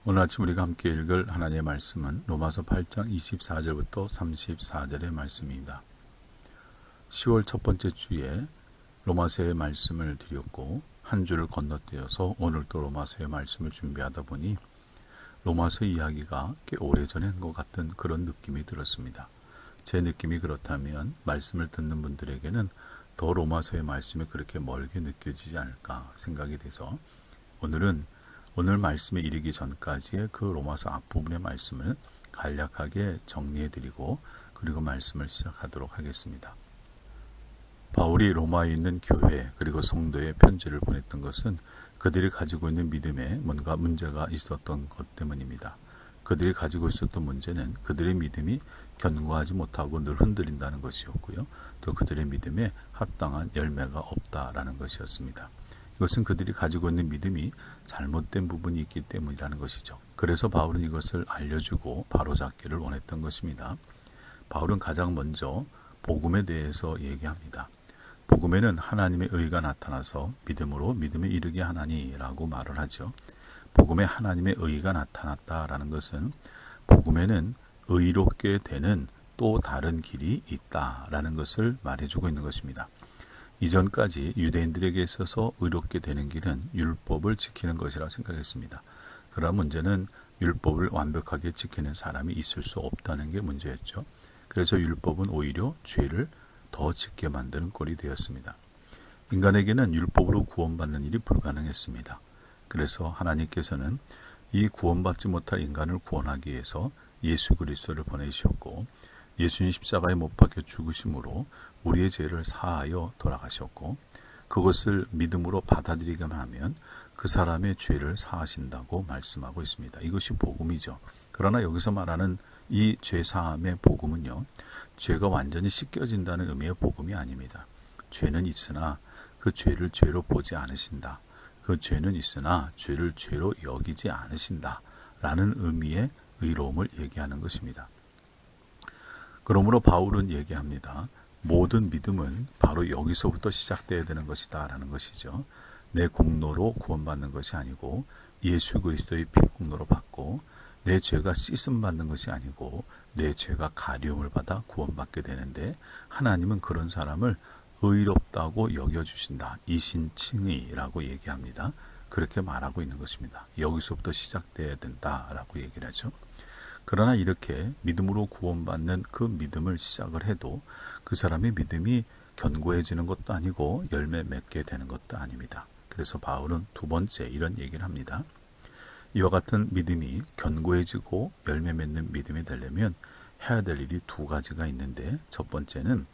오늘 아침 우리가 함께 읽을 하나님의 말씀은 로마서 8장 24절부터 34절의 말씀입니다. 10월 첫 번째 주에 로마서의 말씀을 드렸고 한 주를 건너뛰어서 오늘 또 로마서의 말씀을 준비하다 보니 로마서 이야기가 꽤 오래전에 한 것 같은 그런 느낌이 들었습니다. 제 느낌이 그렇다면 말씀을 듣는 분들에게는 더 로마서의 말씀이 그렇게 멀게 느껴지지 않을까 생각이 돼서 오늘 말씀에 이르기 전까지의 그 로마서 앞부분의 말씀을 간략하게 정리해드리고 그리고 말씀을 시작하도록 하겠습니다. 바울이 로마에 있는 교회 그리고 성도에 편지를 보냈던 것은 그들이 가지고 있는 믿음에 뭔가 문제가 있었던 것 때문입니다. 그들이 가지고 있었던 문제는 그들의 믿음이 견고하지 못하고 늘 흔들린다는 것이었고요. 또 그들의 믿음에 합당한 열매가 없다라는 것이었습니다. 이것은 그들이 가지고 있는 믿음이 잘못된 부분이 있기 때문이라는 것이죠. 그래서 바울은 이것을 알려주고 바로잡기를 원했던 것입니다. 바울은 가장 먼저 복음에 대해서 얘기합니다. 복음에는 하나님의 의가 나타나서 믿음으로 믿음에 이르게 하나니라고 말을 하죠. 복음에 하나님의 의가 나타났다라는 것은 복음에는 의롭게 되는 또 다른 길이 있다라는 것을 말해주고 있는 것입니다. 이전까지 유대인들에게 있어서 의롭게 되는 길은 율법을 지키는 것이라 생각했습니다. 그러나 문제는 율법을 완벽하게 지키는 사람이 있을 수 없다는 게 문제였죠. 그래서 율법은 오히려 죄를 더 짓게 만드는 꼴이 되었습니다. 인간에게는 율법으로 구원받는 일이 불가능했습니다. 그래서 하나님께서는 이 구원받지 못할 인간을 구원하기 위해서 예수 그리스도를 보내셨고 예수님 십자가에 못 박혀 죽으심으로 우리의 죄를 사하여 돌아가셨고 그것을 믿음으로 받아들이기만 하면 그 사람의 죄를 사하신다고 말씀하고 있습니다. 이것이 복음이죠. 그러나 여기서 말하는 이 죄사함의 복음은요. 죄가 완전히 씻겨진다는 의미의 복음이 아닙니다. 죄는 있으나 그 죄를 죄로 보지 않으신다. 그 죄는 있으나 죄를 죄로 여기지 않으신다. 라는 의미의 의로움을 얘기하는 것입니다. 그러므로 바울은 얘기합니다. 모든 믿음은 바로 여기서부터 시작되어야 되는 것이다 라는 것이죠. 내 공로로 구원받는 것이 아니고 예수 그리스도의 피 공로로 받고 내 죄가 씻음 받는 것이 아니고 내 죄가 가리움을 받아 구원받게 되는데 하나님은 그런 사람을 의롭다고 여겨주신다. 이신칭의라고 얘기합니다. 그렇게 말하고 있는 것입니다. 여기서부터 시작되어야 된다라고 얘기를 하죠. 그러나 이렇게 믿음으로 구원받는 그 믿음을 시작을 해도 그 사람의 믿음이 견고해지는 것도 아니고 열매 맺게 되는 것도 아닙니다. 그래서 바울은 두 번째 이런 얘기를 합니다. 이와 같은 믿음이 견고해지고 열매 맺는 믿음이 되려면 해야 될 일이 두 가지가 있는데 첫 번째는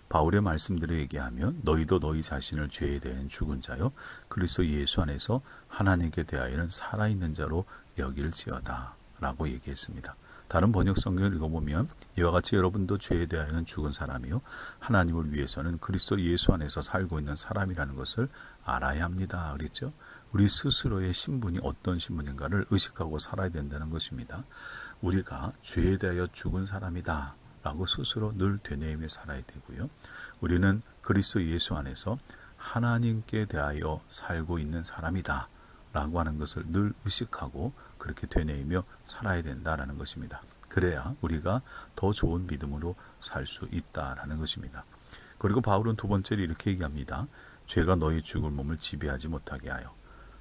바울의 말씀대로 얘기하면 너희도 너희 자신을 죄에 대한 죽은 자요 그리스도 예수 안에서 하나님께 대하여는 살아있는 자로 여길지어다 라고 얘기했습니다. 다른 번역 성경을 읽어보면 이와 같이 여러분도 죄에 대하여는 죽은 사람이요 하나님을 위해서는 그리스도 예수 안에서 살고 있는 사람이라는 것을 알아야 합니다. 그랬죠? 우리 스스로의 신분이 어떤 신분인가를 의식하고 살아야 된다는 것입니다. 우리가 죄에 대하여 죽은 사람이다 라고 스스로 늘 되뇌이며 살아야 되고요. 우리는 그리스도 예수 안에서 하나님께 대하여 살고 있는 사람이다 라고 하는 것을 늘 의식하고 그렇게 되뇌이며 살아야 된다라는 것입니다. 그래야 우리가 더 좋은 믿음으로 살 수 있다라는 것입니다. 그리고 바울은 두 번째로 이렇게 얘기합니다. 죄가 너희 죽을 몸을 지배하지 못하게 하여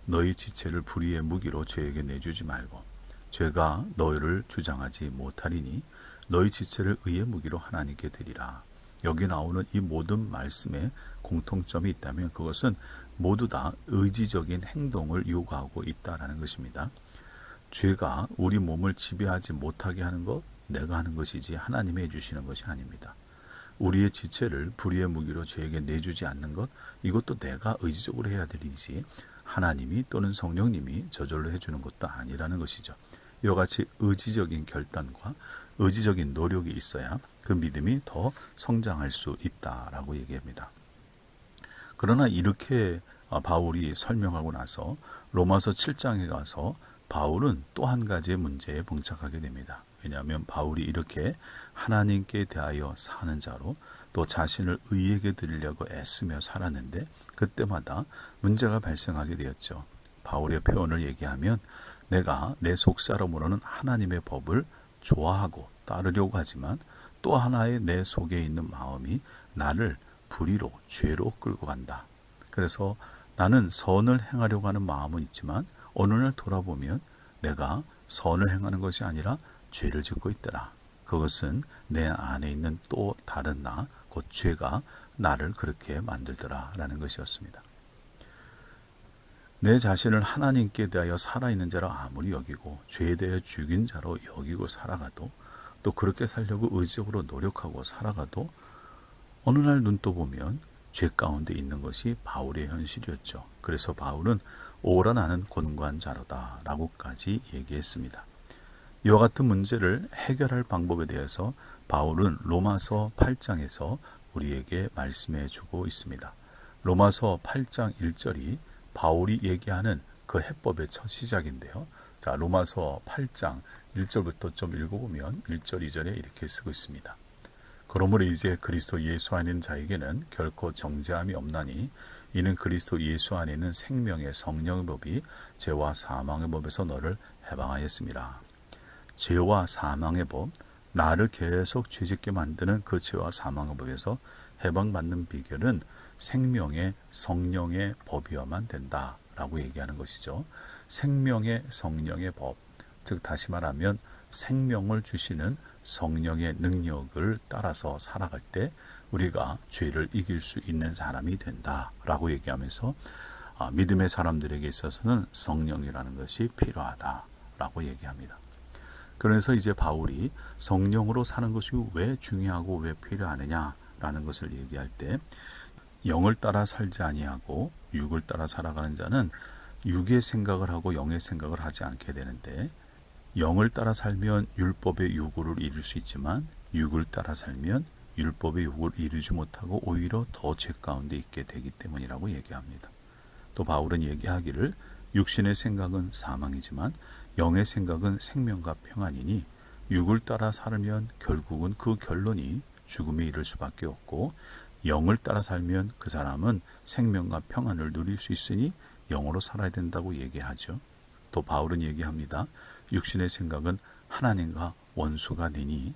너희 지체를 불의의 무기로 죄에게 내주지 말고 죄가 너희를 주장하지 못하리니 너희 지체를 의의 무기로 하나님께 드리라. 여기 나오는 이 모든 말씀에 공통점이 있다면 그것은 모두 다 의지적인 행동을 요구하고 있다라는 것입니다. 죄가 우리 몸을 지배하지 못하게 하는 것, 내가 하는 것이지 하나님이 해주시는 것이 아닙니다. 우리의 지체를 불의의 무기로 죄에게 내주지 않는 것, 이것도 내가 의지적으로 해야 될 일이지 하나님이 또는 성령님이 저절로 해주는 것도 아니라는 것이죠. 이와 같이 의지적인 결단과 의지적인 노력이 있어야 그 믿음이 더 성장할 수 있다라고 얘기합니다. 그러나 이렇게 바울이 설명하고 나서 로마서 7장에 가서 바울은 또 한 가지의 문제에 봉착하게 됩니다. 왜냐하면 바울이 이렇게 하나님께 대하여 사는 자로 또 자신을 의에게 드리려고 애쓰며 살았는데 그때마다 문제가 발생하게 되었죠. 바울의 표현을 얘기하면 내가 내 속사람으로는 하나님의 법을 좋아하고 따르려고 하지만 또 하나의 내 속에 있는 마음이 나를 불의로 죄로 끌고 간다. 그래서 나는 선을 행하려고 하는 마음은 있지만 어느 날 돌아보면 내가 선을 행하는 것이 아니라 죄를 짓고 있더라. 그것은 내 안에 있는 또 다른 나, 곧 죄가 나를 그렇게 만들더라 라는 것이었습니다. 내 자신을 하나님께 대하여 살아있는 자로 아무리 여기고 죄에 대해 죽인 자로 여기고 살아가도 또 그렇게 살려고 의지적으로 노력하고 살아가도 어느 날 눈 떠보면 죄 가운데 있는 것이 바울의 현실이었죠. 그래서 바울은 오라 나는 권관자로다 라고까지 얘기했습니다. 이와 같은 문제를 해결할 방법에 대해서 바울은 로마서 8장에서 우리에게 말씀해 주고 있습니다. 로마서 8장 1절이 바울이 얘기하는 그 해법의 첫 시작인데요. 자, 로마서 8장 1절부터 좀 읽어보면 1절 2절에 이렇게 쓰고 있습니다. 그러므로 이제 그리스도 예수 안에 있는 자에게는 결코 정죄함이 없나니 이는 그리스도 예수 안에 있는 생명의 성령의 법이 죄와 사망의 법에서 너를 해방하였습니다. 죄와 사망의 법, 나를 계속 죄짓게 만드는 그 죄와 사망의 법에서 해방받는 비결은 생명의 성령의 법이어만 된다라고 얘기하는 것이죠. 생명의 성령의 법, 즉 다시 말하면 생명을 주시는 성령의 능력을 따라서 살아갈 때 우리가 죄를 이길 수 있는 사람이 된다라고 얘기하면서 믿음의 사람들에게 있어서는 성령이라는 것이 필요하다라고 얘기합니다. 그래서 이제 바울이 성령으로 사는 것이 왜 중요하고 왜 필요하느냐라는 것을 얘기할 때 영을 따라 살지 아니하고 육을 따라 살아가는 자는 육의 생각을 하고 영의 생각을 하지 않게 되는데 영을 따라 살면 율법의 요구를 이룰 수 있지만 육을 따라 살면 율법의 요구를 이루지 못하고 오히려 더 죄 가운데 있게 되기 때문이라고 얘기합니다. 또 바울은 얘기하기를 육신의 생각은 사망이지만 영의 생각은 생명과 평안이니 육을 따라 살면 결국은 그 결론이 죽음에 이를 수밖에 없고 영을 따라 살면 그 사람은 생명과 평안을 누릴 수 있으니 영으로 살아야 된다고 얘기하죠. 또 바울은 얘기합니다. 육신의 생각은 하나님과 원수가 되니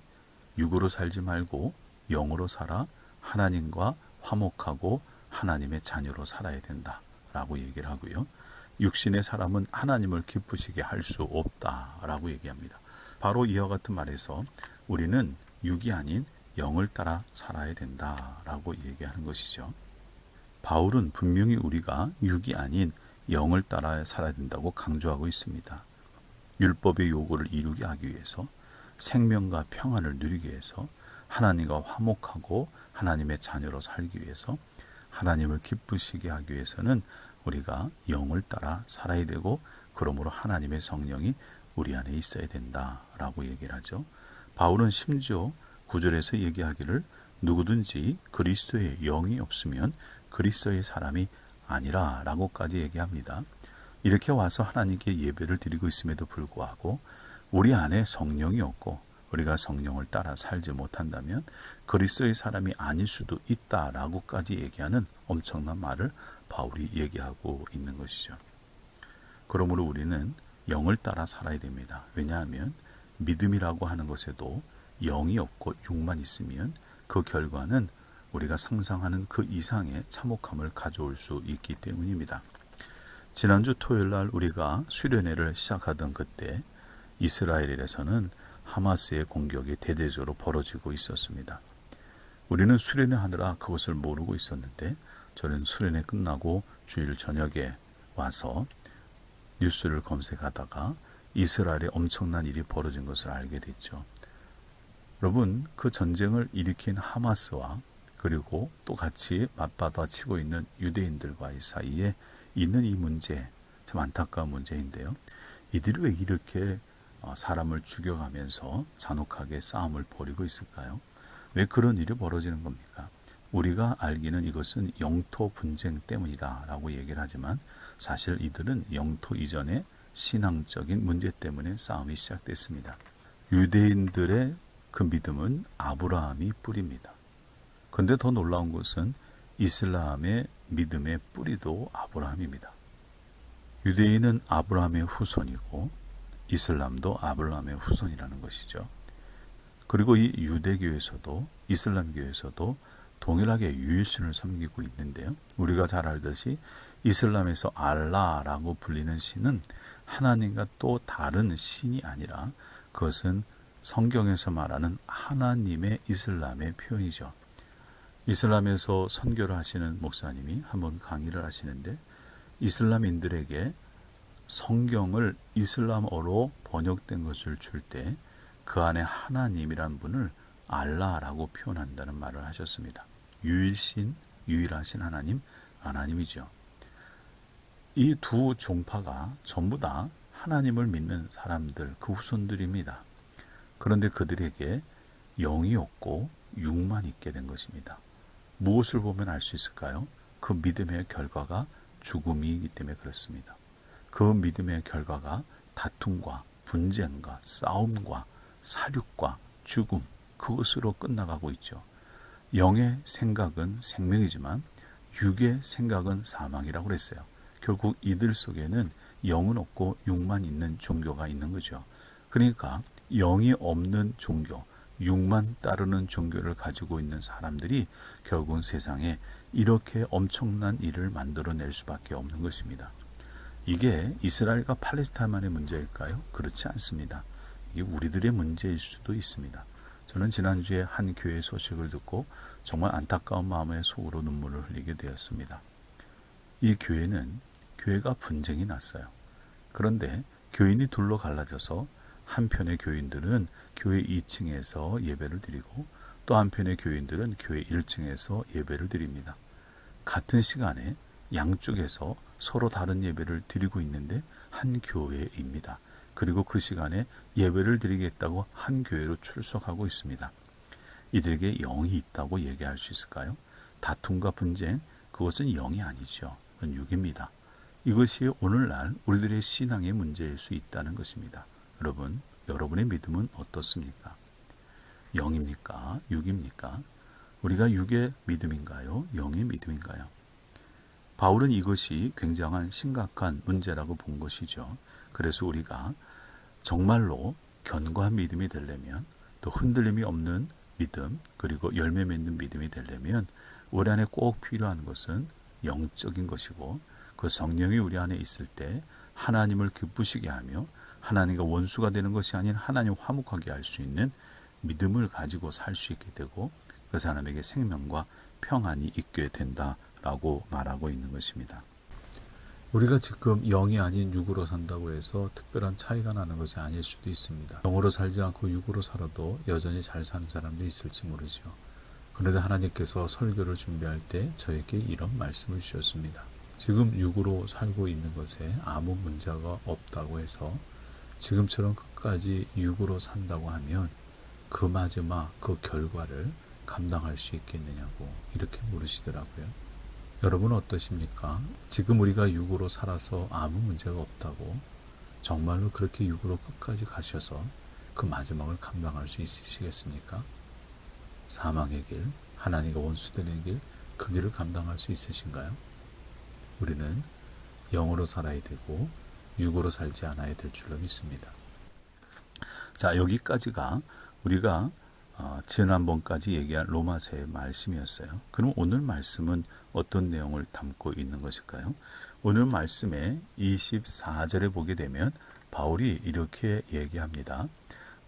육으로 살지 말고 영으로 살아 하나님과 화목하고 하나님의 자녀로 살아야 된다라고 얘기를 하고요. 육신의 사람은 하나님을 기쁘시게 할 수 없다라고 얘기합니다. 바로 이와 같은 말에서 우리는 육이 아닌 영을 따라 살아야 된다라고 얘기하는 것이죠. 바울은 분명히 우리가 육이 아닌 영을 따라 살아야 된다고 강조하고 있습니다. 율법의 요구를 이루게 하기 위해서 생명과 평안을 누리기 위해서 하나님과 화목하고 하나님의 자녀로 살기 위해서 하나님을 기쁘시게 하기 위해서는 우리가 영을 따라 살아야 되고 그러므로 하나님의 성령이 우리 안에 있어야 된다라고 얘기를 하죠. 바울은 심지어 9절에서 얘기하기를 누구든지 그리스도의 영이 없으면 그리스도의 사람이 아니라 라고까지 얘기합니다. 이렇게 와서 하나님께 예배를 드리고 있음에도 불구하고 우리 안에 성령이 없고 우리가 성령을 따라 살지 못한다면 그리스도의 사람이 아닐 수도 있다라고까지 얘기하는 엄청난 말을 바울이 얘기하고 있는 것이죠. 그러므로 우리는 영을 따라 살아야 됩니다. 왜냐하면 믿음이라고 하는 것에도 영이 없고 육만 있으면 그 결과는 우리가 상상하는 그 이상의 참혹함을 가져올 수 있기 때문입니다. 지난주 토요일 날 우리가 수련회를 시작하던 그때 이스라엘에서는 하마스의 공격이 대대적으로 벌어지고 있었습니다. 우리는 수련회 하느라 그것을 모르고 있었는데 저는 수련회 끝나고 주일 저녁에 와서 뉴스를 검색하다가 이스라엘에 엄청난 일이 벌어진 것을 알게 됐죠. 여러분, 그 전쟁을 일으킨 하마스와 그리고 또 같이 맞받아 치고 있는 유대인들과의 사이에 있는 이 문제, 참 안타까운 문제인데요. 이들이 왜 이렇게 사람을 죽여가면서 잔혹하게 싸움을 벌이고 있을까요? 왜 그런 일이 벌어지는 겁니까? 우리가 알기는 이것은 영토 분쟁 때문이다 라고 얘기를 하지만 사실 이들은 영토 이전에 신앙적인 문제 때문에 싸움이 시작됐습니다. 유대인들의 그 믿음은 아브라함이 뿌리입니다. 그런데 더 놀라운 것은 이슬람의 믿음의 뿌리도 아브라함입니다. 유대인은 아브라함의 후손이고 이슬람도 아브라함의 후손이라는 것이죠. 그리고 이 유대교에서도 이슬람교에서도 동일하게 유일신을 섬기고 있는데요. 우리가 잘 알듯이 이슬람에서 알라라고 불리는 신은 하나님과 또 다른 신이 아니라 그것은 성경에서 말하는 하나님의 이슬람의 표현이죠. 이슬람에서 선교를 하시는 목사님이 한번 강의를 하시는데 이슬람인들에게 성경을 이슬람어로 번역된 것을 줄 때 그 안에 하나님이란 분을 알라라고 표현한다는 말을 하셨습니다. 유일신, 유일하신 하나님, 하나님이죠. 이 두 종파가 전부 다 하나님을 믿는 사람들, 그 후손들입니다. 그런데 그들에게 영이 없고 육만 있게 된 것입니다. 무엇을 보면 알 수 있을까요? 그 믿음의 결과가 죽음이기 때문에 그렇습니다. 그 믿음의 결과가 다툼과 분쟁과 싸움과 사륙과 죽음, 그것으로 끝나가고 있죠. 영의 생각은 생명이지만 육의 생각은 사망이라고 그랬어요. 결국 이들 속에는 영은 없고 육만 있는 종교가 있는 거죠. 그러니까 영이 없는 종교, 육만 따르는 종교를 가지고 있는 사람들이 결국은 세상에 이렇게 엄청난 일을 만들어낼 수밖에 없는 것입니다. 이게 이스라엘과 팔레스타인만의 문제일까요? 그렇지 않습니다. 이게 우리들의 문제일 수도 있습니다. 저는 지난주에 한 교회 소식을 듣고 정말 안타까운 마음에 속으로 눈물을 흘리게 되었습니다. 이 교회가 분쟁이 났어요. 그런데 교인이 둘로 갈라져서 한편의 교인들은 교회 2층에서 예배를 드리고 또 한편의 교인들은 교회 1층에서 예배를 드립니다. 같은 시간에 양쪽에서 서로 다른 예배를 드리고 있는데 한 교회입니다. 그리고 그 시간에 예배를 드리겠다고 한 교회로 출석하고 있습니다. 이들에게 영이 있다고 얘기할 수 있을까요? 다툼과 분쟁, 그것은 영이 아니죠. 그건 육입니다. 이것이 오늘날 우리들의 신앙의 문제일 수 있다는 것입니다. 여러분, 여러분의 믿음은 어떻습니까? 영입니까? 육입니까? 우리가 육의 믿음인가요? 영의 믿음인가요? 바울은 이것이 굉장한 심각한 문제라고 본 것이죠. 그래서 우리가 정말로 견고한 믿음이 되려면 또 흔들림이 없는 믿음 그리고 열매 맺는 믿음이 되려면 우리 안에 꼭 필요한 것은 영적인 것이고 그 성령이 우리 안에 있을 때 하나님을 기쁘시게 하며 하나님과 원수가 되는 것이 아닌 하나님 화목하게 할 수 있는 믿음을 가지고 살 수 있게 되고 그 사람에게 생명과 평안이 있게 된다라고 말하고 있는 것입니다. 우리가 지금 영이 아닌 육으로 산다고 해서 특별한 차이가 나는 것이 아닐 수도 있습니다. 영으로 살지 않고 육으로 살아도 여전히 잘 사는 사람도 있을지 모르죠. 그런데 하나님께서 설교를 준비할 때 저에게 이런 말씀을 주셨습니다. 지금 육으로 살고 있는 것에 아무 문제가 없다고 해서 지금처럼 끝까지 육으로 산다고 하면 그 마지막 그 결과를 감당할 수 있겠느냐고 이렇게 물으시더라고요. 여러분 어떠십니까? 지금 우리가 육으로 살아서 아무 문제가 없다고 정말로 그렇게 육으로 끝까지 가셔서 그 마지막을 감당할 수 있으시겠습니까? 사망의 길, 하나님과 원수되는 길, 그 길을 감당할 수 있으신가요? 우리는 영으로 살아야 되고 육으로 살지 않아야 될 줄로 믿습니다. 자, 여기까지가 우리가 지난번까지 얘기한 로마서의 말씀이었어요. 그럼 오늘 말씀은 어떤 내용을 담고 있는 것일까요? 오늘 말씀의 24절에 보게 되면 바울이 이렇게 얘기합니다.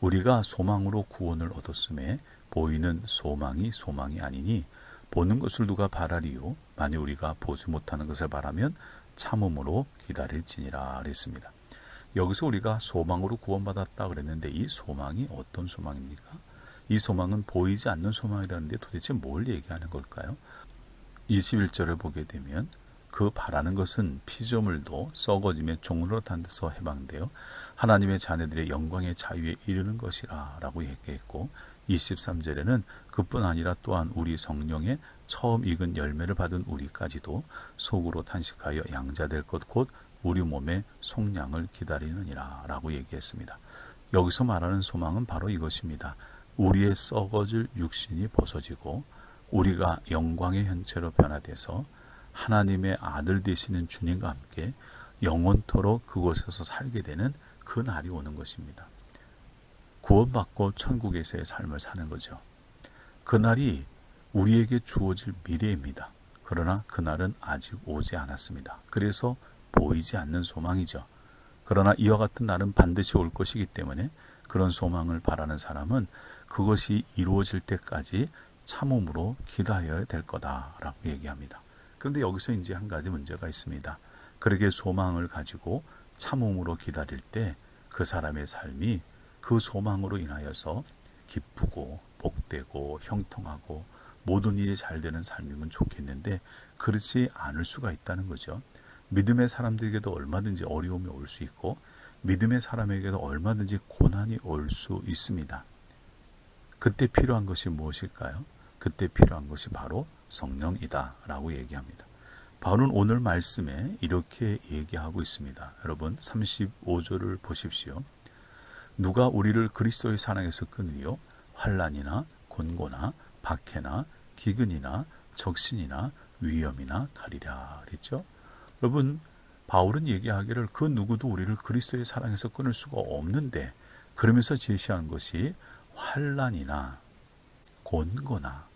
우리가 소망으로 구원을 얻었음에 보이는 소망이 아니니 보는 것을 누가 바라리요? 만일 우리가 보지 못하는 것을 바라면 참음으로 기다릴지니라 그랬습니다. 여기서 우리가 소망으로 구원받았다 그랬는데 이 소망이 어떤 소망입니까? 이 소망은 보이지 않는 소망이라는데 도대체 뭘 얘기하는 걸까요? 21절을 보게 되면 그 바라는 것은 피조물도 썩어지며 종으로 탄 데서 해방되어 하나님의 자녀들의 영광의 자유에 이르는 것이라 라고 얘기했고 23절에는 그뿐 아니라 또한 우리 성령의 처음 익은 열매를 받은 우리까지도 속으로 탄식하여 양자될 것 곧 우리 몸의 속량을 기다리느니라 라고 얘기했습니다. 여기서 말하는 소망은 바로 이것입니다. 우리의 썩어질 육신이 벗어지고 우리가 영광의 현체로 변화돼서 하나님의 아들 되시는 주님과 함께 영원토록 그곳에서 살게 되는 그 날이 오는 것입니다. 구원받고 천국에서의 삶을 사는 거죠. 그날이 우리에게 주어질 미래입니다. 그러나 그날은 아직 오지 않았습니다. 그래서 보이지 않는 소망이죠. 그러나 이와 같은 날은 반드시 올 것이기 때문에 그런 소망을 바라는 사람은 그것이 이루어질 때까지 참음으로 기다려야 될 거다라고 얘기합니다. 그런데 여기서 이제 한 가지 문제가 있습니다. 그렇게 소망을 가지고 참음으로 기다릴 때 그 사람의 삶이 그 소망으로 인하여서 기쁘고 복되고 형통하고 모든 일이 잘 되는 삶이면 좋겠는데 그렇지 않을 수가 있다는 거죠. 믿음의 사람들에게도 얼마든지 어려움이 올 수 있고 믿음의 사람에게도 얼마든지 고난이 올 수 있습니다. 그때 필요한 것이 무엇일까요? 그때 필요한 것이 바로 성령이다 라고 얘기합니다. 바울은 오늘 말씀에 이렇게 얘기하고 있습니다. 여러분 35절을 보십시오. 누가 우리를 그리스도의 사랑에서 끊으리요? 환난이나 곤고나 박해나 기근이나 적신이나 위험이나 가리라 그랬죠. 여러분 바울은 얘기하기를 그 누구도 우리를 그리스도의 사랑에서 끊을 수가 없는데 그러면서 제시한 것이 환난이나 곤고나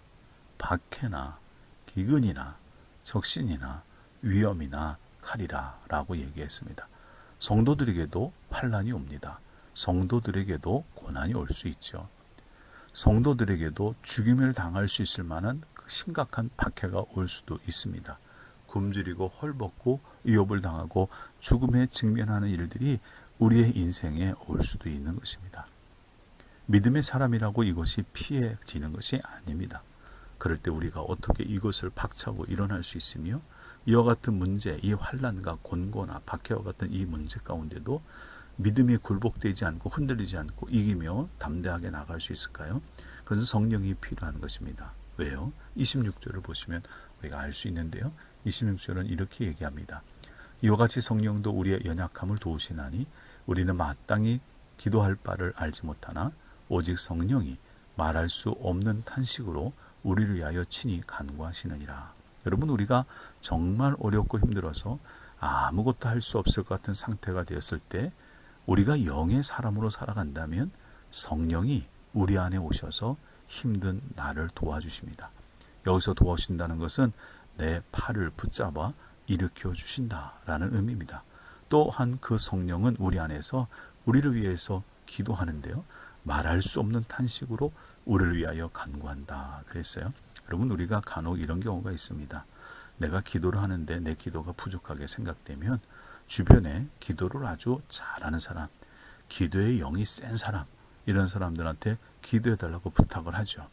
박해나 기근이나 적신이나 위험이나 칼이라 라고 얘기했습니다. 성도들에게도 환난이 옵니다. 성도들에게도 고난이 올 수 있죠. 성도들에게도 죽임을 당할 수 있을 만한 심각한 박해가 올 수도 있습니다. 굶주리고 헐벗고 위협을 당하고 죽음에 직면하는 일들이 우리의 인생에 올 수도 있는 것입니다. 믿음의 사람이라고 이것이 피해지는 것이 아닙니다. 그럴 때 우리가 어떻게 이것을 박차고 일어날 수 있으며 이와 같은 문제, 이 환난과 곤고나 박해와 같은 이 문제 가운데도 믿음이 굴복되지 않고 흔들리지 않고 이기며 담대하게 나갈 수 있을까요? 그것은 성령이 필요한 것입니다. 왜요? 26절을 보시면 우리가 알 수 있는데요. 26절은 이렇게 얘기합니다. 이와 같이 성령도 우리의 연약함을 도우시나니 우리는 마땅히 기도할 바를 알지 못하나 오직 성령이 말할 수 없는 탄식으로 우리를 위하여 친히 간구하시느니라. 여러분 우리가 정말 어렵고 힘들어서 아무것도 할 수 없을 것 같은 상태가 되었을 때 우리가 영의 사람으로 살아간다면 성령이 우리 안에 오셔서 힘든 나를 도와주십니다. 여기서 도와주신다는 것은 내 팔을 붙잡아 일으켜 주신다라는 의미입니다. 또한 그 성령은 우리 안에서 우리를 위해서 기도하는데요. 말할 수 없는 탄식으로 우리를 위하여 간구한다 그랬어요. 여러분 우리가 간혹 이런 경우가 있습니다. 내가 기도를 하는데 내 기도가 부족하게 생각되면 주변에 기도를 아주 잘하는 사람, 기도의 영이 센 사람 이런 사람들한테 기도해달라고 부탁을 하죠.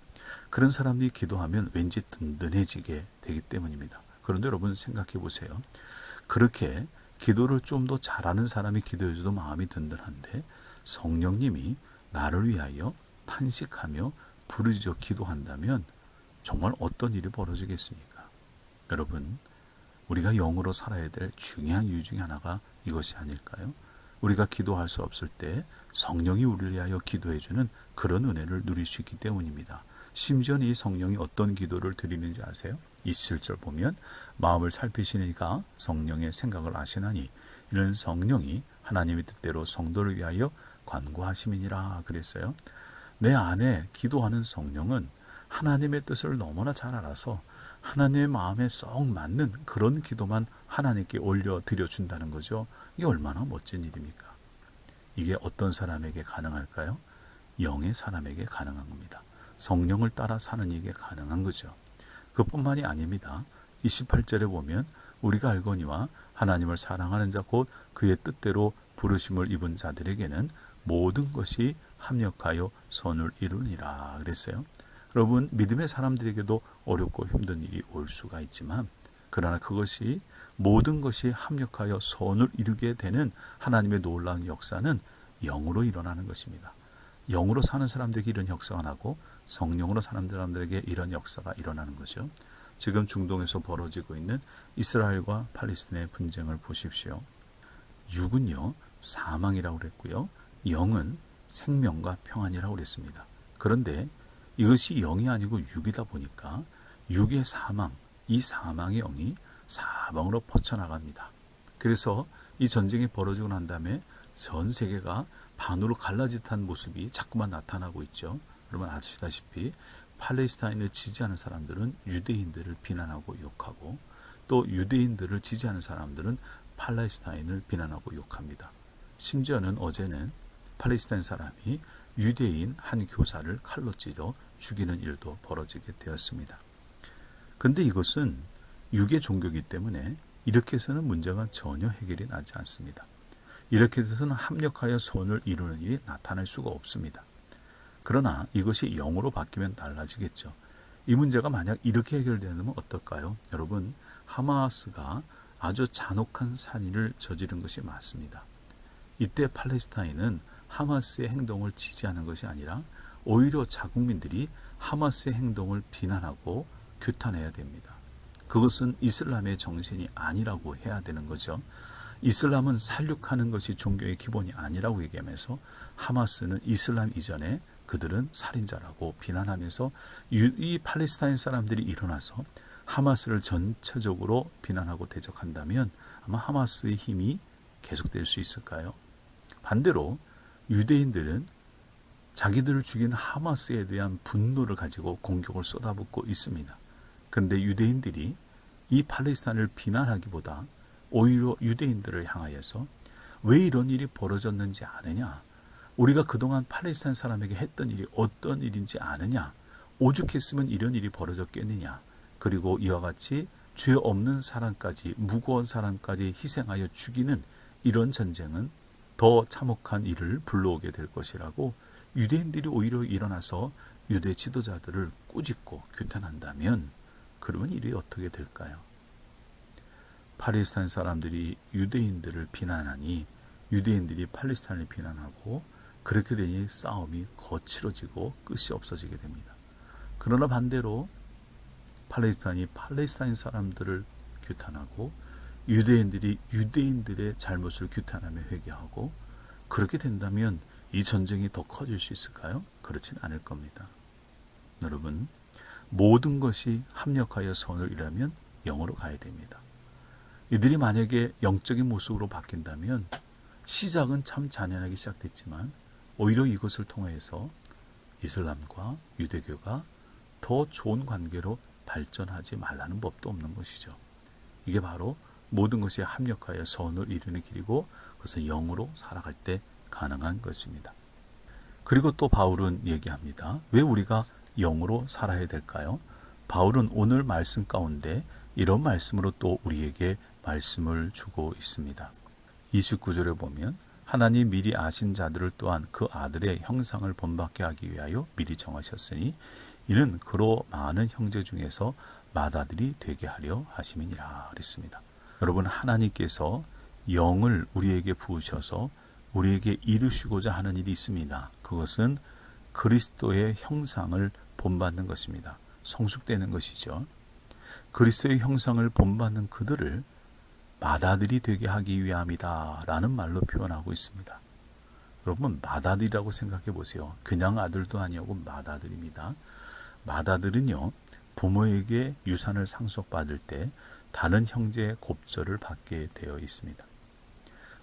그런 사람들이 기도하면 왠지 든든해지게 되기 때문입니다. 그런데 여러분 생각해 보세요. 그렇게 기도를 좀 더 잘하는 사람이 기도해줘도 마음이 든든한데 성령님이 나를 위하여 탄식하며 부르짖어 기도한다면 정말 어떤 일이 벌어지겠습니까? 여러분 우리가 영으로 살아야 될 중요한 이유 중에 하나가 이것이 아닐까요? 우리가 기도할 수 없을 때 성령이 우리를 위하여 기도해주는 그런 은혜를 누릴 수 있기 때문입니다. 심지어 이 성령이 어떤 기도를 드리는지 아세요? 27절 보면 마음을 살피시니까 성령의 생각을 아시나니 이는 성령이 하나님의 뜻대로 성도를 위하여 관고하심이니라 그랬어요. 내 안에 기도하는 성령은 하나님의 뜻을 너무나 잘 알아서 하나님의 마음에 썩 맞는 그런 기도만 하나님께 올려드려준다는 거죠. 이게 얼마나 멋진 일입니까? 이게 어떤 사람에게 가능할까요? 영의 사람에게 가능한 겁니다. 성령을 따라 사는 이게 가능한 거죠. 그뿐만이 아닙니다. 28절에 보면 우리가 알거니와 하나님을 사랑하는 자 곧 그의 뜻대로 부르심을 입은 자들에게는 모든 것이 합력하여 선을 이루니라 그랬어요. 여러분 믿음의 사람들에게도 어렵고 힘든 일이 올 수가 있지만 그러나 그것이 모든 것이 합력하여 선을 이루게 되는 하나님의 놀라운 역사는 영으로 일어나는 것입니다. 영으로 사는 사람들에게 이런 역사가 나고 성령으로 사는 사람들에게 이런 역사가 일어나는 거죠. 지금 중동에서 벌어지고 있는 이스라엘과 팔레스타인의 분쟁을 보십시오. 육은요 사망이라고 그랬고요. 영은 생명과 평안이라고 그랬습니다. 그런데 이것이 영이 아니고 육이다 보니까 육의 사망, 이 사망의 영이 사방으로 퍼쳐나갑니다. 그래서 이 전쟁이 벌어지고 난 다음에 전 세계가 반으로 갈라짓한 모습이 자꾸만 나타나고 있죠. 여러분 아시다시피 팔레스타인을 지지하는 사람들은 유대인들을 비난하고 욕하고, 또 유대인들을 지지하는 사람들은 팔레스타인을 비난하고 욕합니다. 심지어는 어제는 팔레스타인 사람이 유대인 한 교사를 칼로 찔러 죽이는 일도 벌어지게 되었습니다. 그런데 이것은 유괴 종교이기 때문에 이렇게 해서는 문제가 전혀 해결이 나지 않습니다. 이렇게 해서는 합력하여 선을 이루는 일이 나타날 수가 없습니다. 그러나 이것이 영으로 바뀌면 달라지겠죠. 이 문제가 만약 이렇게 해결되면 어떨까요? 여러분, 하마스가 아주 잔혹한 살인을 저지른 것이 맞습니다. 이때 팔레스타인은 하마스의 행동을 지지하는 것이 아니라 오히려 자국민들이 하마스의 행동을 비난하고 규탄해야 됩니다. 그것은 이슬람의 정신이 아니라고 해야 되는 거죠. 이슬람은 살육하는 것이 종교의 기본이 아니라고 얘기하면서 하마스는 이슬람 이전에 그들은 살인자라고 비난하면서 이 팔레스타인 사람들이 일어나서 하마스를 전체적으로 비난하고 대적한다면 아마 하마스의 힘이 계속될 수 있을까요? 반대로 유대인들은 자기들을 죽인 하마스에 대한 분노를 가지고 공격을 쏟아붓고 있습니다. 그런데 유대인들이 이 팔레스타인을 비난하기보다 오히려 유대인들을 향하여서 왜 이런 일이 벌어졌는지 아느냐? 우리가 그동안 팔레스타인 사람에게 했던 일이 어떤 일인지 아느냐? 오죽했으면 이런 일이 벌어졌겠느냐? 그리고 이와 같이 죄 없는 사람까지, 무고한 사람까지 희생하여 죽이는 이런 전쟁은 더 참혹한 일을 불러오게 될 것이라고 유대인들이 오히려 일어나서 유대 지도자들을 꾸짖고 규탄한다면 그러면 일이 어떻게 될까요? 팔레스타인 사람들이 유대인들을 비난하니 유대인들이 팔레스타인을 비난하고 그렇게 되니 싸움이 거칠어지고 끝이 없어지게 됩니다. 그러나 반대로 팔레스타인이 팔레스타인 사람들을 규탄하고 유대인들이 유대인들의 잘못을 규탄하며 회개하고 그렇게 된다면 이 전쟁이 더 커질 수 있을까요? 그렇진 않을 겁니다. 여러분, 모든 것이 합력하여 선을 이루면 영으로 가야 됩니다. 이들이 만약에 영적인 모습으로 바뀐다면 시작은 참 잔인하게 시작됐지만 오히려 이것을 통해서 이슬람과 유대교가 더 좋은 관계로 발전하지 말라는 법도 없는 것이죠. 이게 바로 모든 것이 합력하여 선을 이루는 길이고 그것은 영으로 살아갈 때 가능한 것입니다. 그리고 또 바울은 얘기합니다. 왜 우리가 영으로 살아야 될까요? 바울은 오늘 말씀 가운데 이런 말씀으로 또 우리에게 말씀을 주고 있습니다. 29절에 보면 하나님 미리 아신 자들을 또한 그 아들의 형상을 본받게 하기 위하여 미리 정하셨으니 이는 그로 많은 형제 중에서 맏아들이 되게 하려 하심이니라 그랬습니다. 여러분, 하나님께서 영을 우리에게 부으셔서 우리에게 이루시고자 하는 일이 있습니다. 그것은 그리스도의 형상을 본받는 것입니다. 성숙되는 것이죠. 그리스도의 형상을 본받는 그들을 맏아들이 되게 하기 위함이다 라는 말로 표현하고 있습니다. 여러분, 맏아들이라고 생각해 보세요. 그냥 아들도 아니고 맏아들입니다. 맏아들은요, 부모에게 유산을 상속받을 때 다른 형제의 곱절을 받게 되어 있습니다.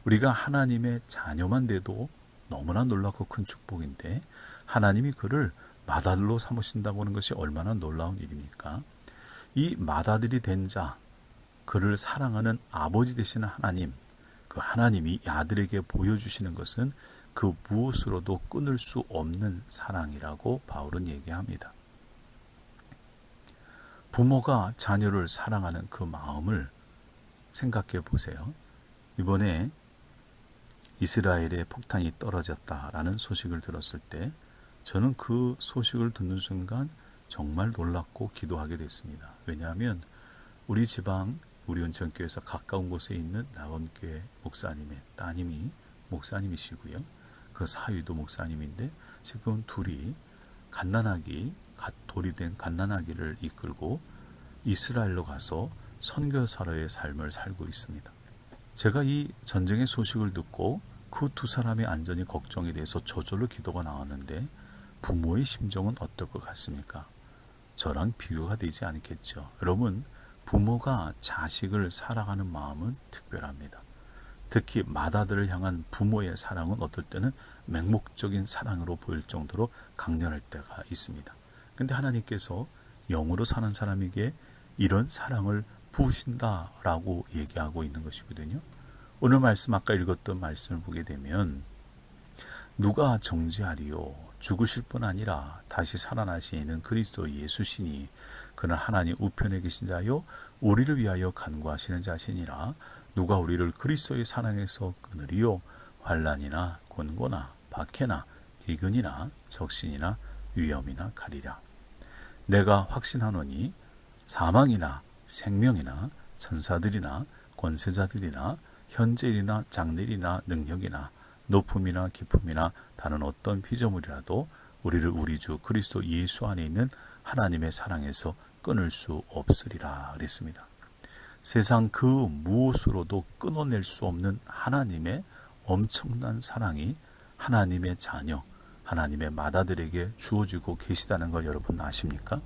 우리가 하나님의 자녀만 돼도 너무나 놀랍고 큰 축복인데 하나님이 그를 맏아들로 삼으신다고 하는 것이 얼마나 놀라운 일입니까? 이 맏아들이 된 자, 그를 사랑하는 아버지 되시는 하나님, 그 하나님이 아들에게 보여주시는 것은 그 무엇으로도 끊을 수 없는 사랑이라고 바울은 얘기합니다. 부모가 자녀를 사랑하는 그 마음을 생각해 보세요. 이번에 이스라엘에 폭탄이 떨어졌다라는 소식을 들었을 때 저는 그 소식을 듣는 순간 정말 놀랍고 기도하게 됐습니다. 왜냐하면 우리 지방, 우리 은천교회에서 가까운 곳에 있는 낙원교회 목사님의 따님이 목사님이시고요. 그 사위도 목사님인데 지금 둘이 돌이 된 갓난아기를 이끌고 이스라엘로 가서 선교사로의 삶을 살고 있습니다. 제가 이 전쟁의 소식을 듣고 그 두 사람의 안전이 걱정이 돼서 저절로 기도가 나왔는데 부모의 심정은 어떨 것 같습니까? 저랑 비교가 되지 않겠죠. 여러분, 부모가 자식을 사랑하는 마음은 특별합니다. 특히 맏아들을 향한 부모의 사랑은 어떨 때는 맹목적인 사랑으로 보일 정도로 강렬할 때가 있습니다. 근데 하나님께서 영으로 사는 사람에게 이런 사랑을 부으신다라고 얘기하고 있는 것이거든요. 오늘 말씀, 아까 읽었던 말씀을 보게 되면 누가 정죄하리요? 죽으실 뿐 아니라 다시 살아나시는 그리스도 예수시니 그는 하나님 우편에 계신 자요 우리를 위하여 간구하시는 자시니라. 누가 우리를 그리스도의 사랑에서 끊으리요? 환난이나 곤고나 박해나 기근이나 적신이나 위험이나 가리라. 내가 확신하노니 사망이나 생명이나 천사들이나 권세자들이나 현재일이나 장래일이나 능력이나 높음이나 깊음이나 다른 어떤 피조물이라도 우리를 우리 주 그리스도 예수 안에 있는 하나님의 사랑에서 끊을 수 없으리라 그랬습니다. 세상 그 무엇으로도 끊어낼 수 없는 하나님의 엄청난 사랑이 하나님의 자녀, 하나님의 맏아들에게 주어지고 계시다는 걸 여러분 아십니까?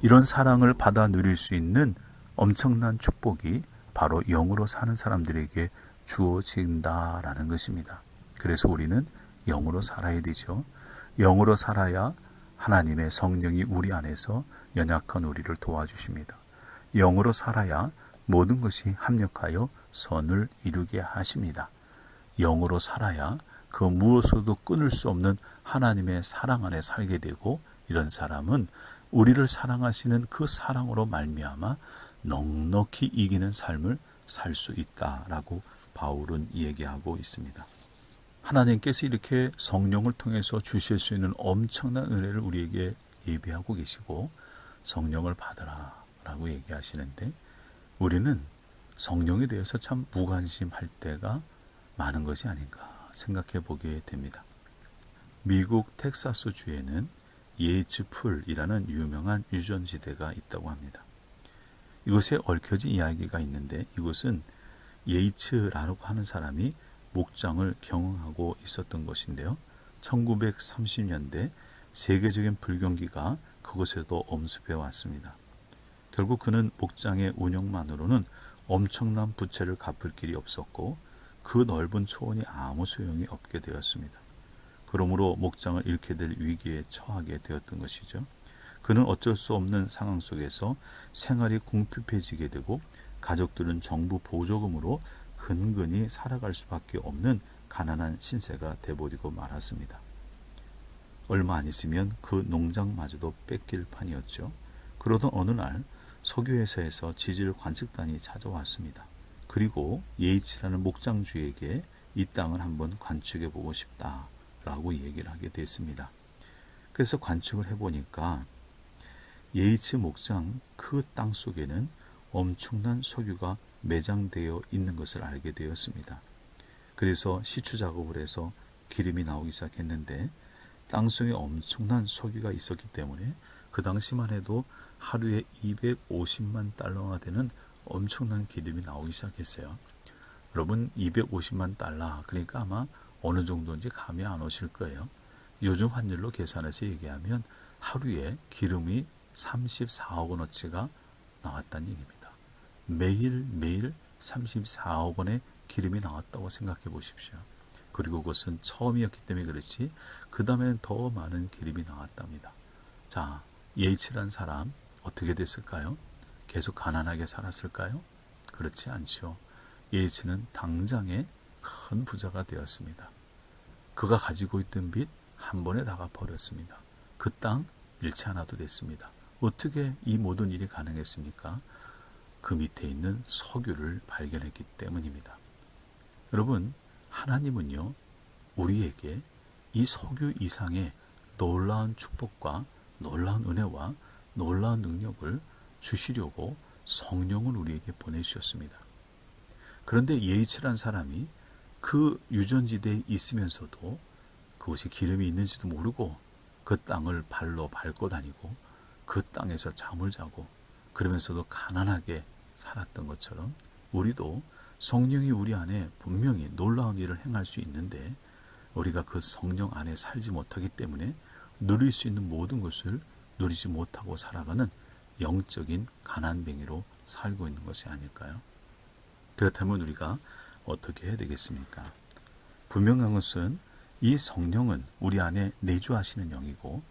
이런 사랑을 받아 누릴 수 있는 엄청난 축복이 바로 영으로 사는 사람들에게 주어진다라는 것입니다. 그래서 우리는 영으로 살아야 되죠. 영으로 살아야 하나님의 성령이 우리 안에서 연약한 우리를 도와주십니다. 영으로 살아야 모든 것이 합력하여 선을 이루게 하십니다. 영으로 살아야 그 무엇으로도 끊을 수 없는 하나님의 사랑 안에 살게 되고, 이런 사람은 우리를 사랑하시는 그 사랑으로 말미암아 넉넉히 이기는 삶을 살 수 있다라고 바울은 얘기하고 있습니다. 하나님께서 이렇게 성령을 통해서 주실 수 있는 엄청난 은혜를 우리에게 예비하고 계시고 성령을 받으라 라고 얘기하시는데, 우리는 성령에 대해서 참 무관심할 때가 많은 것이 아닌가 생각해 보게 됩니다. 미국 텍사스주에는 예이츠풀이라는 유명한 유전지대가 있다고 합니다. 이곳에 얽혀진 이야기가 있는데, 이곳은 예이츠라고 하는 사람이 목장을 경영하고 있었던 것인데요. 1930년대 세계적인 불경기가 그곳에도 엄습해 왔습니다. 결국 그는 목장의 운영만으로는 엄청난 부채를 갚을 길이 없었고 그 넓은 초원이 아무 소용이 없게 되었습니다. 그러므로 목장을 잃게 될 위기에 처하게 되었던 것이죠. 그는 어쩔 수 없는 상황 속에서 생활이 궁핍해지게 되고 가족들은 정부 보조금으로 근근히 살아갈 수밖에 없는 가난한 신세가 돼버리고 말았습니다. 얼마 안 있으면 그 농장마저도 뺏길 판이었죠. 그러던 어느 날 석유회사에서 지질 관측단이 찾아왔습니다. 그리고 예이츠라는 목장주에게 이 땅을 한번 관측해 보고 싶다라고 얘기를 하게 됐습니다. 그래서 관측을 해보니까 예이츠 목장 그 땅 속에는 엄청난 석유가 매장되어 있는 것을 알게 되었습니다. 그래서 시추 작업을 해서 기름이 나오기 시작했는데, 땅속에 엄청난 석유가 있었기 때문에 그 당시만 해도 하루에 250만 달러가 되는 엄청난 기름이 나오기 시작했어요. 여러분, 250만 달러, 그러니까 아마 어느 정도인지 감이 안 오실 거예요. 요즘 환율로 계산해서 얘기하면 하루에 기름이 34억 원어치가 나왔다는 얘기입니다. 매일 34억 원의 기름이 나왔다고 생각해 보십시오. 그리고 그것은 처음이었기 때문에 그렇지 그 다음에는 더 많은 기름이 나왔답니다. 자, 예이츠란 사람 어떻게 됐을까요? 계속 가난하게 살았을까요? 그렇지 않죠. 예이츠는 당장에 큰 부자가 되었습니다. 그가 가지고 있던 빚 한 번에 다 갚아버렸습니다. 그 땅 잃지 않아도 됐습니다. 어떻게 이 모든 일이 가능했습니까? 그 밑에 있는 석유를 발견했기 때문입니다. 여러분, 하나님은요, 우리에게 이 석유 이상의 놀라운 축복과 놀라운 은혜와 놀라운 능력을 주시려고 성령을 우리에게 보내주셨습니다. 그런데 예이츠란 사람이 그 유전지대에 있으면서도 그곳에 기름이 있는지도 모르고 그 땅을 발로 밟고 다니고 그 땅에서 잠을 자고 그러면서도 가난하게 살았던 것처럼 우리도 성령이 우리 안에 분명히 놀라운 일을 행할 수 있는데 우리가 그 성령 안에 살지 못하기 때문에 누릴 수 있는 모든 것을 누리지 못하고 살아가는 영적인 가난뱅이로 살고 있는 것이 아닐까요? 그렇다면 우리가 어떻게 해야 되겠습니까? 분명한 것은 이 성령은 우리 안에 내주하시는 영이고,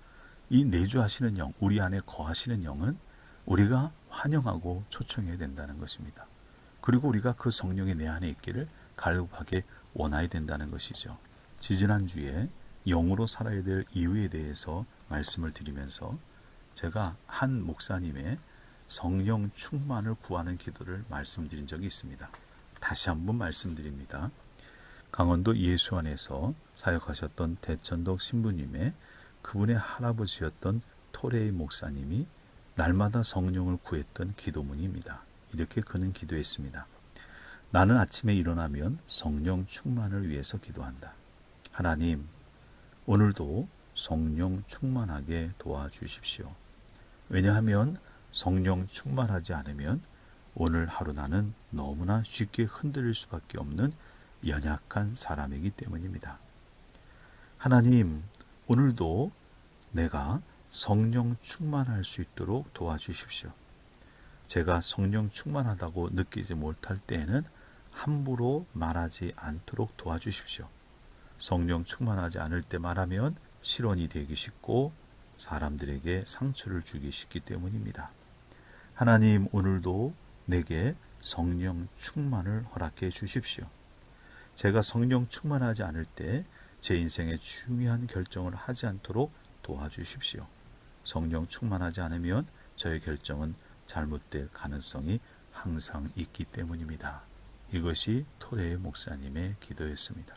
이 내주하시는 영, 우리 안에 거하시는 영은 우리가 환영하고 초청해야 된다는 것입니다. 그리고 우리가 그 성령이 내 안에 있기를 갈급하게 원해야 된다는 것이죠. 지지난주에 영으로 살아야 될 이유에 대해서 말씀을 드리면서 제가 한 목사님의 성령 충만을 구하는 기도를 말씀드린 적이 있습니다. 다시 한번 말씀드립니다. 강원도 예수 안에서 사역하셨던 대천덕 신부님의 그분의 할아버지였던 토레이 목사님이 날마다 성령을 구했던 기도문입니다. 이렇게 그는 기도했습니다. 나는 아침에 일어나면 성령 충만을 위해서 기도한다. 하나님, 오늘도 성령 충만하게 도와주십시오. 왜냐하면 성령 충만하지 않으면 오늘 하루 나는 너무나 쉽게 흔들릴 수밖에 없는 연약한 사람이기 때문입니다. 하나님, 오늘도 내가 성령 충만할 수 있도록 도와주십시오. 제가 성령 충만하다고 느끼지 못할 때에는 함부로 말하지 않도록 도와주십시오. 성령 충만하지 않을 때 말하면 실언이 되기 쉽고 사람들에게 상처를 주기 쉽기 때문입니다. 하나님, 오늘도 내게 성령 충만을 허락해 주십시오. 제가 성령 충만하지 않을 때 제 인생에 중요한 결정을 하지 않도록 도와주십시오. 성령 충만하지 않으면 저의 결정은 잘못될 가능성이 항상 있기 때문입니다. 이것이 토레이 목사님의 기도였습니다.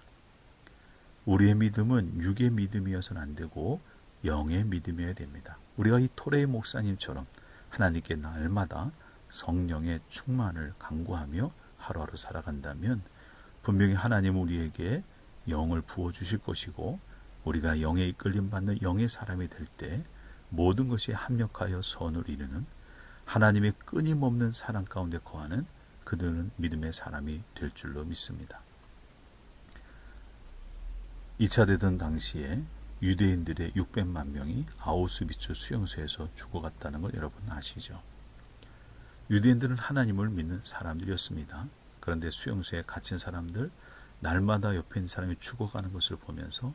우리의 믿음은 육의 믿음이어서는 안 되고 영의 믿음이어야 됩니다. 우리가 이 토레이 목사님처럼 하나님께 날마다 성령의 충만을 간구하며 하루하루 살아간다면 분명히 하나님은 우리에게 영을 부어주실 것이고, 우리가 영에 이끌림 받는 영의 사람이 될 때 모든 것이 합력하여 선을 이루는 하나님의 끊임없는 사랑 가운데 거하는 그들은 믿음의 사람이 될 줄로 믿습니다. 2차 대전 당시에 유대인들의 600만 명이 아우슈비츠 수용소에서 죽어갔다는 걸 여러분 아시죠? 유대인들은 하나님을 믿는 사람들이었습니다. 그런데 수용소에 갇힌 사람들, 날마다 옆에 있는 사람이 죽어가는 것을 보면서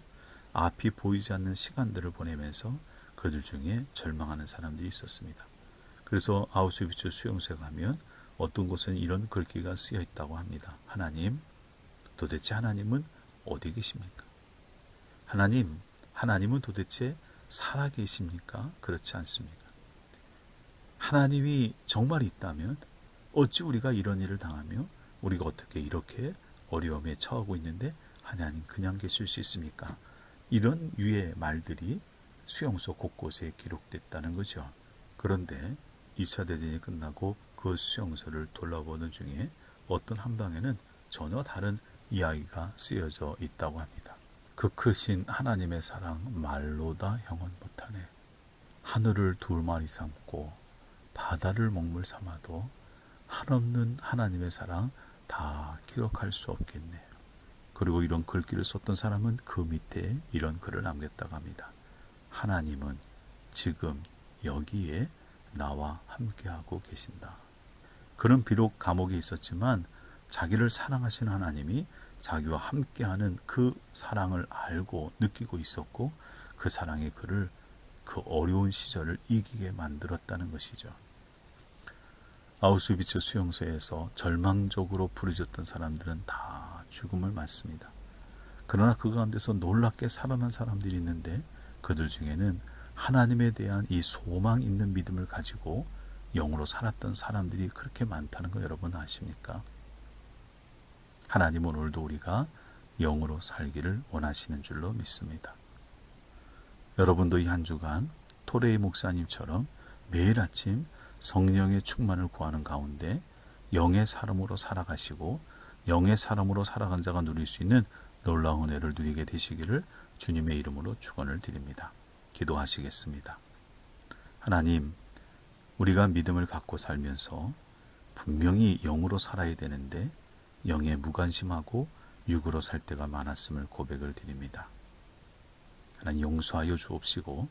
앞이 보이지 않는 시간들을 보내면서 그들 중에 절망하는 사람들이 있었습니다. 그래서 아우슈비츠 수용소에 가면 어떤 곳은 이런 글귀가 쓰여 있다고 합니다. 하나님, 도대체 하나님은 어디 계십니까? 하나님은 도대체 살아계십니까? 그렇지 않습니까? 하나님이 정말 있다면 어찌 우리가 이런 일을 당하며 우리가 어떻게 이렇게 어려움에 처하고 있는데 하나님 그냥 계실 수 있습니까? 이런 유의 말들이 수용소 곳곳에 기록됐다는 거죠. 그런데 2차 대전이 끝나고 그 수용소를 돌아보는 중에 어떤 한 방에는 전혀 다른 이야기가 쓰여져 있다고 합니다. 그 크신 하나님의 사랑 말로 다 형언 못하네. 하늘을 두루마리 삼고 바다를 먹물 삼아도 한없는 하나님의 사랑 다 기록할 수 없겠네. 그리고 이런 글귀를 썼던 사람은 그 밑에 이런 글을 남겼다고 합니다. 하나님은 지금 여기에 나와 함께하고 계신다. 그는 비록 감옥에 있었지만 자기를 사랑하시는 하나님이 자기와 함께하는 그 사랑을 알고 느끼고 있었고, 그 사랑이 그를 그 어려운 시절을 이기게 만들었다는 것이죠. 아우슈비츠 수용소에서 절망적으로 부르짖던 사람들은 다 죽음을 맞습니다. 그러나 그 가운데서 놀랍게 살아난 사람들이 있는데 그들 중에는 하나님에 대한 이 소망 있는 믿음을 가지고 영으로 살았던 사람들이 그렇게 많다는 거 여러분 아십니까? 하나님은 오늘도 우리가 영으로 살기를 원하시는 줄로 믿습니다. 여러분도 이 한 주간 토레이 목사님처럼 매일 아침 성령의 충만을 구하는 가운데 영의 사람으로 살아가시고 영의 사람으로 살아간 자가 누릴 수 있는 놀라운 은혜를 누리게 되시기를 주님의 이름으로 축원을 드립니다. 기도하시겠습니다. 하나님, 우리가 믿음을 갖고 살면서 분명히 영으로 살아야 되는데 영에 무관심하고 육으로 살 때가 많았음을 고백을 드립니다. 하나님 용서하여 주옵시고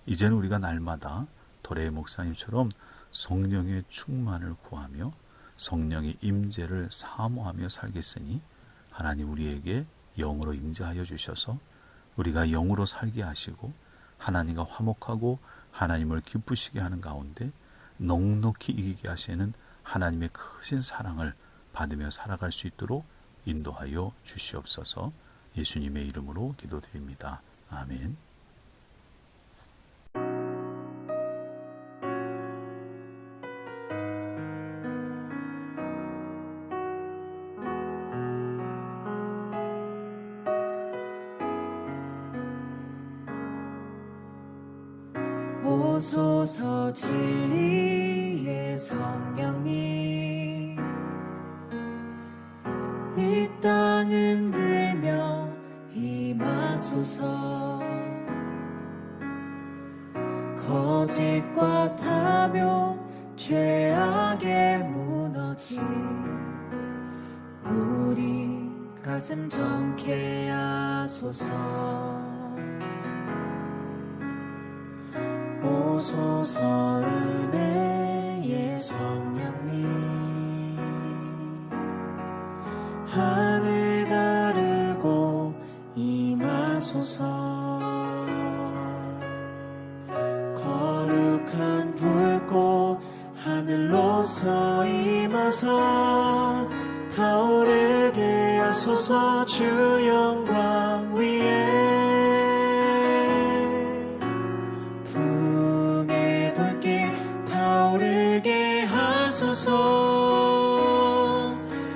이제는 우리가 날마다 토레이 목사님처럼 성령의 충만을 구하며 성령의 임재를 사모하며 살겠으니 하나님 우리에게 영으로 임재하여 주셔서 우리가 영으로 살게 하시고 하나님과 화목하고 하나님을 기쁘시게 하는 가운데 넉넉히 이기게 하시는 하나님의 크신 사랑을 받으며 살아갈 수 있도록 인도하여 주시옵소서. 예수님의 이름으로 기도드립니다. 아멘. 오소서 진리의 성령님, 이 땅 흔들며 임하소서. 거짓과 탐욕 죄악에 무너진 우리 가슴 정케 하소서. 오소서 은혜의 성령님, 하늘 가르고 임하소서. 거룩한 불꽃 하늘로서 임하사 타오르게 하소서. 주 영광 위에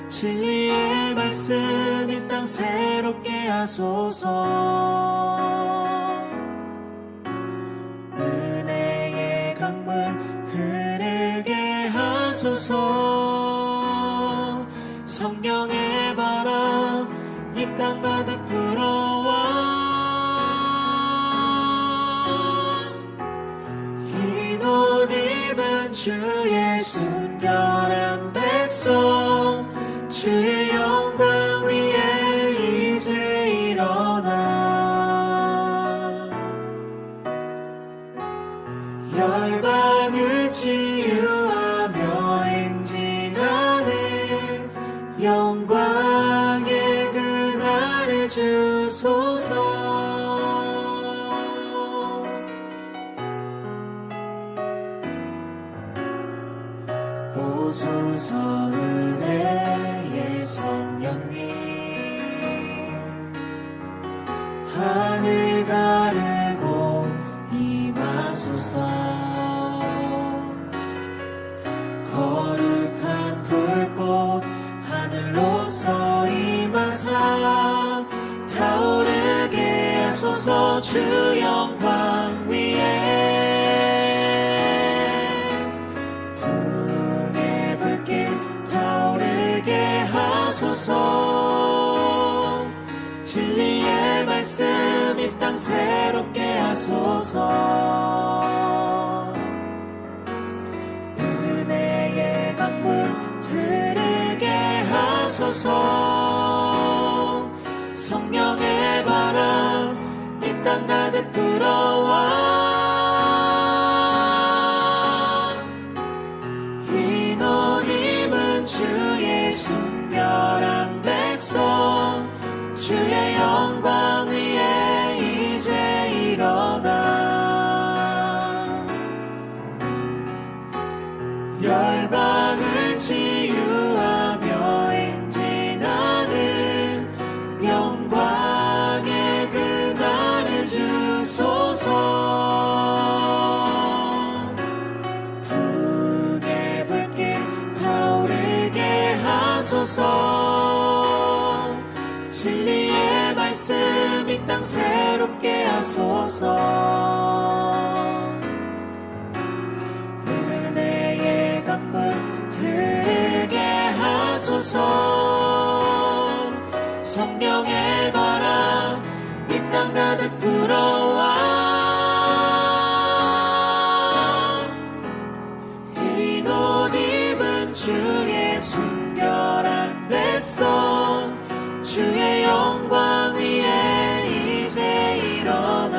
진리의 말씀 이 땅 새롭게 하소서. 은혜의 강물 흐르게 하소서. 성령의 바람 이 땅 가득 불어와 흰 옷 입은 주의 순결한 백성, 주의 영광 위에 이제 일어나 열방을 치유하며 행진하는 영광의 그날을 주소서. 오소서 은혜의 성령님, 하늘 가르고 임하소서. 거룩한 불꽃 하늘로서 임하사 타오르게 하소서. 주 영광 위에 진리의 말씀 이 땅 새롭게 하소서. 은혜의 강물 흐르게 하소서. 성령의 바람 이 땅 가득 불어와 흰 옷 입은 주의 순결한 백성, 주의 영광 위에 이제 일어나 열방을 치유하며 행진하는 영광의 그날을 주소서. 분의 불길 타오르게 하소서. 진리의 말씀 이 땅 새롭게 하소서. 은혜의 강물 흐르게 하소서. 성령의 바람 이 땅 가득 불어와 흰 옷 입은 주의 순결한 백성, 주의 영광 위에 이제 일어나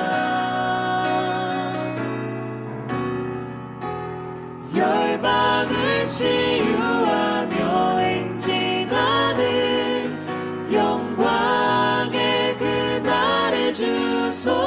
열방을 치유하며 행진하는 영 주셔서